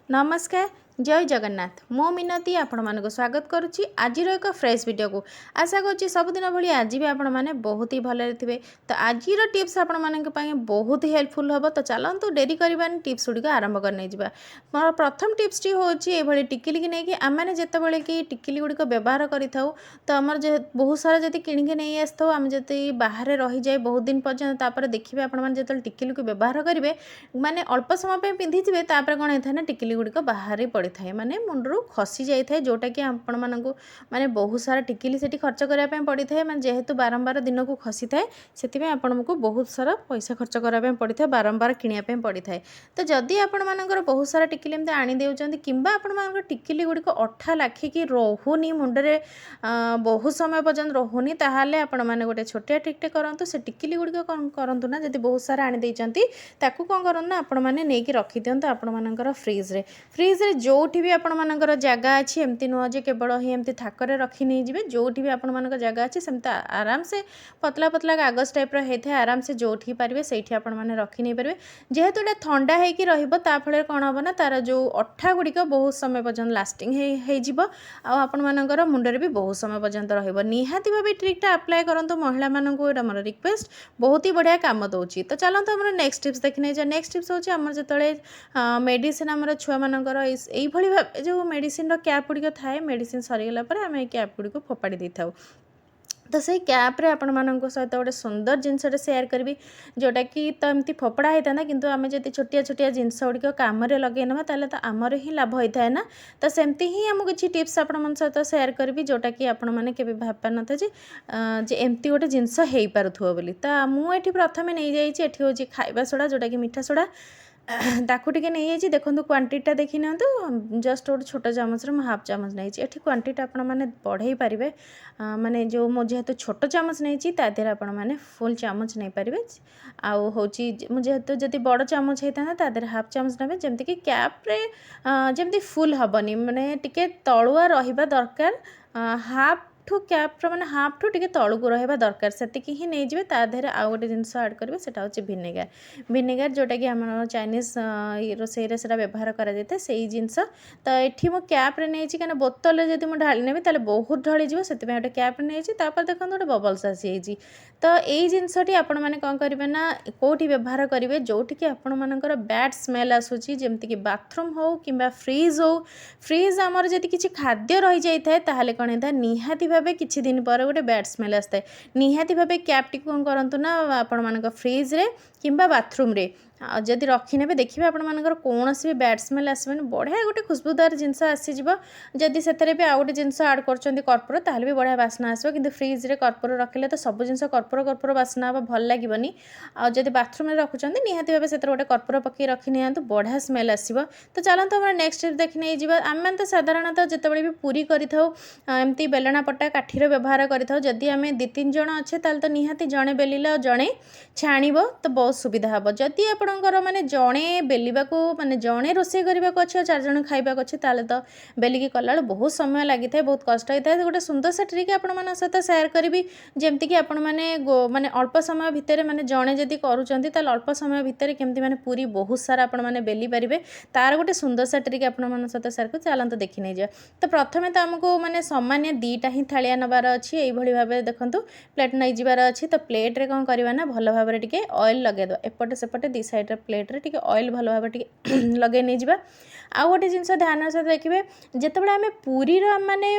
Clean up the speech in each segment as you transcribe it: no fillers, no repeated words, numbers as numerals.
नमस्कार जय जगन्नाथ मो मिनती आपण मानक स्वागत करुच्ची आज एक फ्रेश वीडियो को आशा करुच्ची सबुदिन भाई आज भी आपण मैंने बहुत ही भले थे। तो आज टिप्स आपण मानक बहुत ही हेल्पफुल हम। तो चलतु डेरी करवानी टिप्स गुड़िक आरंभ करने मोर प्रथम टिप्स टी हूँ ये टिकिली की नहीं आम मैंने जिते कि टिकिली गुड़िक व्यवहार करें तो आमर बहुत सारा जब किणिकी नहीं आसो आम जब बाहर रही जाए बहुत दिन पर्यटन देखिए आपने जो टिकिली को व्यवहार करेंगे माने अल्प समय पिंधि थे कौन होता है ना टिकिली गुड़िक बाहर पड़ी था माने मुंडरू खसी जाए जोटा कि आपण मानक माने बहुत सारा टिकिली से खर्च करने पड़ी था माने जेहेतु बारंबार दिन को खसी थाए से आपण को बहुत सारा पैसा खर्च करने पड़ी था बारंबार किणापी पड़ी था। तो जदि आपण मानकर बहुत सारा टिकिली एमती आनी देउचंती किंबा आपण मानकर टिकिली गुड़िक अठा लाखिकी रोहुनी मुंडरे बहुत समय पर्यंत रोहुनी ताहाले आपण माने गोटे छोटिया ट्रिकटे करंतु से टिकिली गुड़िक कौन करंतु ना जदि बहुत सारा आनी देइचंती ताकू कौन करन ना आपण माने नेकी रखि दियंतु आपण मानकर फ्रिज रे जोठी भी आपण मानकर जगह अच्छी एमती नुह जे केवल ही एमती थाकरे रखी नहीं जिवे जोठी भी आपण मानकर जगह अच्छी सेमती आराम से पतला पतला कागज टाइप रो हेथे आराम से जोठी पारिबे सेठी आपण माने रखी नहीं पारिबे जेहेतु एटा ठंडा हेकी रहिबो ता फळे कोन हबो ना तार जो अठा गुड़िक बहुत समय पर्यंत लास्टिंग हे जिवो आ आपण मानकर मुंडरे भी बहुत समय पर्यंत रहिबो। निहाती भाबे ट्रिकटा अप्लाई करंतु महिला माननको एटा मोर रिक्वेस्ट बहुत ही बढ़िया काम दउची। तो चलंतु हमर नेक्स्ट टिप्स देखने जा। नेक्स्ट टिप्स होची हमर जतळे मेडिसिन हमर छुआ मानकर एई भली भाबे जो मेडिसिन रो कैप गुड़िक थाए मेडिसिन सरीगला पर आम कैप गुड़िक फोपाड़ी दे था। तो से कैप्रे आपण मानक सहित गोटे सुंदर जिनसटे सेयार करी जोटा कि तो एमती फोपड़ा होता ना किंतु आम जब छोटिया छोटिया जिनस गुड़िक कम लगे ना ताले तो आमर ही लाभ होता है ना। तो सेमती ही आमको किसी टिप्स आपण मन सहित सेयार करी जोटा कि आपण मैंने केबे भाब पार न जे एमती गोटे जिनस हो पारुथो बोली। तो मुझे प्रथम नहीं जाइए एठी होची खाइबा सोडा जोटा कि मीठा सोडा ताकू टिके नहीं जाइए देखो क्वांटिटा देखी ना जस्ट गोटे छोट चामच रे हाफ चामच नहीं एठी क्वांटिटा आपण माने बढ़ाई पारिबे माने जो मो जेहेतु छोट चामच नहीं तादेह आपण माने फुल चामच नहीं पारिबे आउ होची जेहेतु जदि बड़ चामच होता तादेह हाफ चामच नेबे जेमति कि कैप्रे जेमति फुल हबनी माने टिके तळुआ रहिबा दरकार हाफ ठू कैप्र मैंने हाफ ठू टे तलू को रहा दरकार से ही नहीं जाए तादेह आउ गोटे जिनस आड करेंगे से भिनेगार भिनेगार जोटा कि आम चाइनीज रोसई व्यवहार कराए से जिनस। तो ये मो कैप्रे नहीं कहीं बोतल जब मुझे ढाली नेबी ताले बहुत ढलीज से गोटे कैप्रे नहीं देखो गोटे बबल्स आसी। तो यही जिनसटी आपण मैंने कौन करेंगे ना कौटी व्यवहार करेंगे जोटि कि आपण मानकर बैड स्मेल आसूची जेमती कि बाथरूम हो कि फ्रिज हो फ्रिज आमर जब किसी खाद्य रही जाए ताहले कौन होता है निहाती भावे किछि दिन पर गोटे बैड स्मेल आसता है निहाती भावे कैप टी कौन करंतु ना आपण मानक फ्रिज रे किंबा बाथरूम रे जदि रखिने देखिए आपण मानकर कौन भी बैड स्मेल आसबनी बढ़िया गोटे खुशबूदार जिनस आसीज जदि से भी आउ गोटे जिनस आड कर कर्पूर ताहले भी बढ़िया बास्ना आसो कि फ्रिज रे कर्पूर रखिले तो सब जिनस कर्पूर कर्पूर बास्ना हम भल लगे आदि बाथरूम में रखुच्च निहाती भावे से गोटे कर्पूर पकई रखी नि बढ़िया स्मेल आसो। तो चलते हम नेक्स्ट टिप देखी नहीं जावा। आम तो साधारणतः जितेबाला भी पूरी करमती बेलना पट्टा काठीर व्यवहार करी आम 2-3 जन अच्छे तो निहाती जड़े बेलिले जड़े छाणब तो बहुत सुविधा हम। जदि आपणकर माने जड़े बेलिबा को माने जड़े रोषे करने को अच्छे 4 जन खाइबा अच्छे ताले तो बेलिकी कला बहुत समय लगी था बहुत कष्ट होता है। गोटे सुंदर सा ट्रिक आपण मान सहित सेयार करी जमती कि आपण माने अल्प समय भितर माने जड़े जदि करूचंती ताले अल्प समय भितर केमती माने पूरी बहुत सारा आपण माने बेली पारिबे तार गोटे सुंदर सा ट्रिक आपण मान सहित सेयार कर चलते देखी नहीं जाए। तो प्रथमे तो आमको माने सामान्य 2टा ही थालिया नबार अच्छी यही भाव देखो प्लेट नहीं जबार अच्छी। तो प्लेट रे कौन करवा ना भल भाव टिके ऑयल लगेद एपटे सेपटे 2 साइड प्लेट रे टिके ऑयल भल भाव टिके लगे नहीं जिबा। आउ गोटे जिनस ध्यान सहित देखिए जितेबाला आम पूरी माने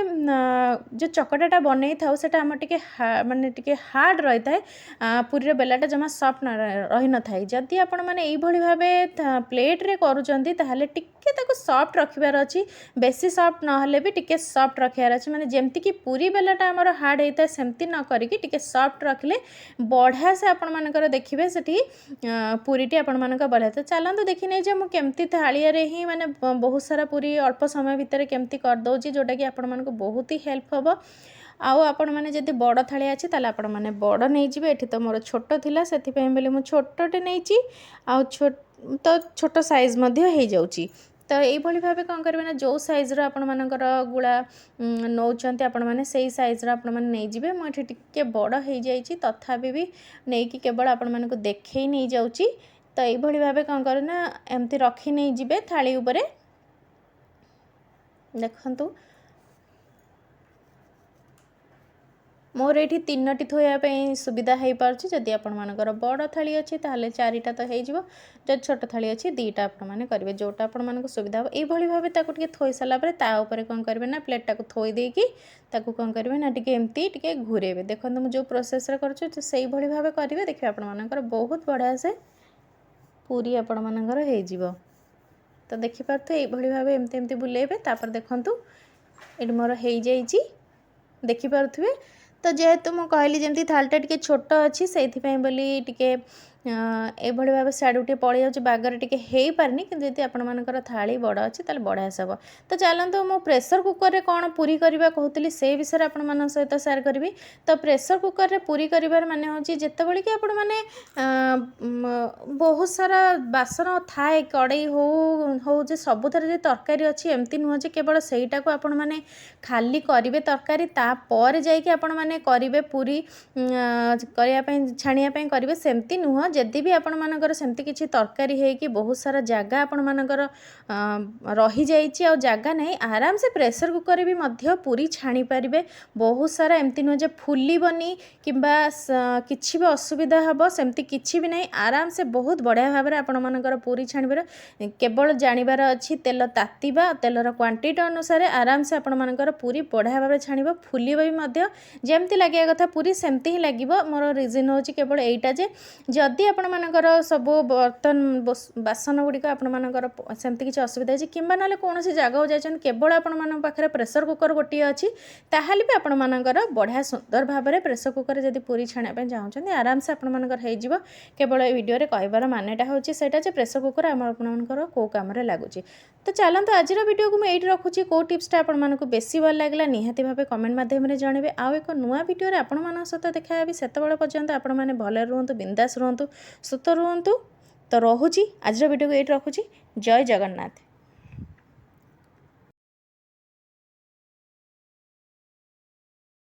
जो चकटाटा बनई था सेटा आम टिके माने टिके हार्ड रही है पूरी बेलाटा जमा सफ्ट रही न था। जदि आपण माने एई भली भाबे प्लेट रे करूचंती ताहले टिके ताको सफ्ट रखिबार अछि बेसी सफ्ट नहले भी टिके सफ्ट रखिबार अछि माने जेमति कि पूरी बेलाटा हमर हार्ड होता है सेमती न करिकि टिके सफ्ट रखले बढ़िया से आपण मानकर देखिबे सेठी पूरीटी आपण मानकर बढ़िया। तो चलंतु देखि नै जे मु केमती थालिया रे ही माने बहुत सारा पूरी अल्प समय भितर केमती कर दउची जोटा कि आपण मानको बहुत ही हेल्प हबो। आउ आपण माने जदि बड़ थाली अछि ताले आपण माने बड़ नै जिवे एठी तो मोर छोट थिला सेथि पय बेले मु छोटटे नैची आउ छोट साइज मध्ये हे जाउची। तो यही भाव कौन करेंगे ना जो साइज्र आपण मानकर गुड़ा नौचंती आपण मैंने से साइज्र आपण मैंने नहीं जाए मुझे टिके बड़ हो जाइए तथापि भी नहीं कि केवल आपण मानक देखे नहीं जाऊँगी। तो यही भाव कौन करना एमती रखी नहीं जिबे थाली उपरे देखंतु मोर ये 3टी थोइया सुविधा हो पार्छ। जदि आपण मानकर बड़ थाली अच्छी ताहले 4टा तो हो, जब छोट थाली अच्छी 2टा आपण मैंने करेंगे जोटा आपण मानक सुविधा हो। यही भाव टे थोई सारापर ताऊपर कौन करेंगे ना प्लेटा को थोई देकी कौन करेंगे ना टी एमती टे घूरेबे। देखो मुझे प्रोसेस कर भाव करेंगे देखिए आपण मानकर बहुत बढ़िया से पूरी आपण मानकर हो। तो देखिपे यही भाव एमती एमती बुलेबे तापर देखंतु ये मोर हो जाइए देखिपे। तो जेहेतु मुझे कहली जमी थालीटा टी छोट अच्छी से बोली टी एभली भाव साड़ू पड़े जाऊँ बागर टी हो पारनी कि आपर थाली बड़ अच्छी ताल बढ़िया सब। तो चलते मो प्रेसर कुकर रे कौन पूरी करवा कहूली से विषय आप सहित सेयार करी। तो प्रेसर कुकर रे पूरी कर माने हूँ जितेबाला कि आपण मैंने बहुत सारा बासन थाए कड़े हो सबुथर तरकारी अच्छी एमती नुह जे केवल सहीटा को आपण मैंने खाली करेंगे तरकारी तापर जाइए आपण मैंने करेंगे पूरी करने छाणियापाई करेंगे सेमती नुह। जदि भी आपण मानकर सेमती किसी तरकारी है कि बहुत सारा जगह आपण मानकर रही जाइए आ जगह नहीं आराम से प्रेसर कुकर भी मध्य पूरी छाणी पारे। बहुत सारा एमती नुह जे फुलबनी किंबा किसी भी असुविधा हम सेमती किसी भी नहीं आराम से बहुत बढ़िया भाव में आपण मानकर पूरी छाणीबार केवल जानिबार अच्छी तेल तातीबा तेलर क्वांटिटी अनुसार आराम से आपण मानकर पूरी बढ़िया भाव में छाणीबा फुलिब भी मध्य जेमती लगे कथा पूरी सेमती ही लगे। मोर रिजन हो केवल एटा जे जदि आपण मानकर सब बर्तन बासन गुड़िक आपण मानकर सेमती किसी असुविधा है कि ना कौन जगह जाइए केवल आपण मान पाखे प्रेसर कुकर गोटे अच्छी ताहले भी आपण मानकर बढ़िया सुंदर भाव में प्रेसर कुकर जब पूरी छाणिया चाहते आराम से आपण मानकर हो। केवल ये वीडियो रे कहबार मानेटा हूँ सेटा जे प्रेसर कुकर आपर कौ कम लगुच। तो चलते आज वीडियो को मुझे रखुच्छी कौ टिप्सटा आपको बेसी भल लगे निहाती भाव कमेंट मध्यम जानवे। आउ एक नुआ वीडियो आपण सहित देखा सेतबेले पर्यंत आपण मैंने भले रुहतु बिंदास रुहतु सुत रुहतु। तो रोची आज वीडियो को ये रखुच्छी। जय जगन्नाथ।